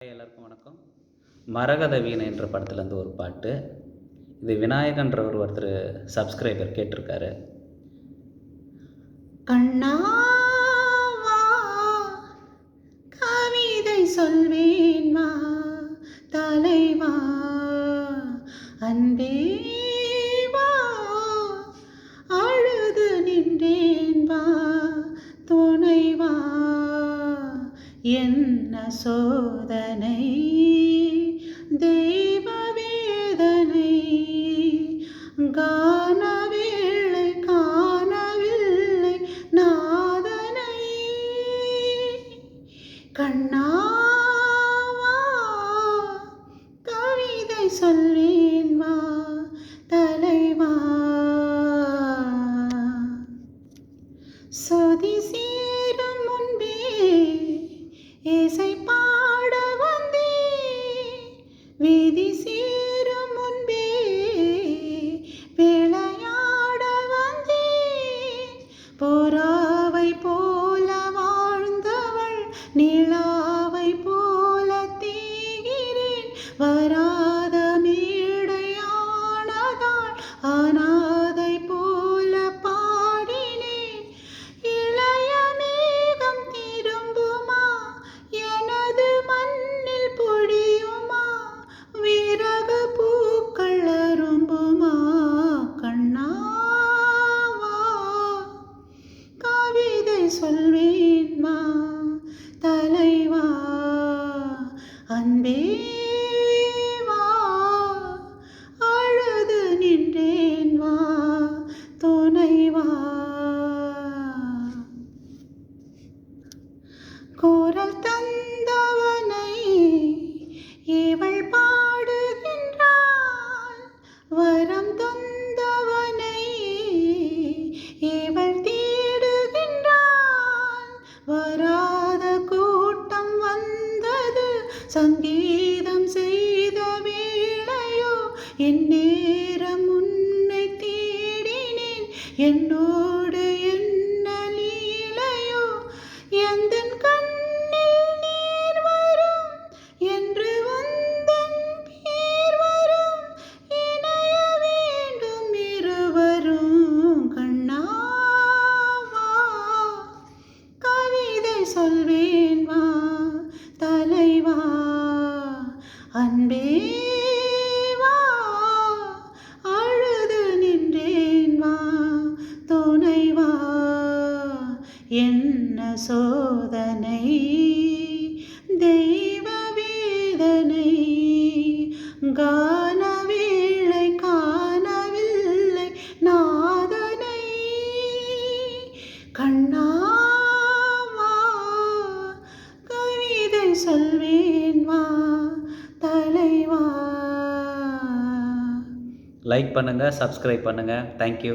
எல்லாருக்கும் வணக்கம். மரகத வீணை என்ற படத்துலேருந்து ஒரு பாட்டு. இது விநாயகன்றவர் ஒருத்தர் சப்ஸ்கிரைபர் கேட்டிருக்காரு. கண்ணாவா கவிதை சொல்வேன் வா தலைவா அன்பே வா அழுது நின்றேன் வா துணைவா என்ன சோதனை தெய்வ வேதனை கான வேளை காணவில்லை நாதனை கண்ணாவா கவிதை சொல்வேன் வா தலைவா சொதி சேரும் முன்பே இசை பாட வந்தே விதி சேரும் முன்பே விளையாட வந்தே புறாவை போல வாழ்ந்தவள் நிலாவை போல தீகிறேன் வராத மேடையானதால் அனாதை போல பாடினேன் இளைய மேகம் திரும்புமா எனது மண்ணில் பொழியுமா விறகு பூக்கள் அரும்புமா கண்ணாவா கவிதை சொல்வேன் வா தலைவா அன்பே வா அழுது நின்றேன் வா துணைவா குரல் தந்தவனை இவள் பாடுகின்றாள் வரம் தந்தவனை இவள் தேடுகின்றாள் வராத கூட்டம் வந்தது சங்கீதம் செய்த வேளையோ என் நேரம் உன்னை தேடினேன் என்னோடு என்ன லீலையோ எந்தன் கண்ணில் நீர் வரும் என்று உந்தன் பேர் வரும் இணைய வேண்டும் இருவரும் கண்ணாவா கவிதை சொல்வேன் வா தலைவா அன்பே வா அழுது நின்றேன் வா துணைவா என்ன சோதனை தெய்வ வேதனை கான வேளை காணவில்லை நாதனை கண்ணாவா கவிதை சொல்வேன் வா தலைவா. லைக் பண்ணுங்கள், சப்ஸ்கிரைப் பண்ணுங்கள். தேங்க்யூ.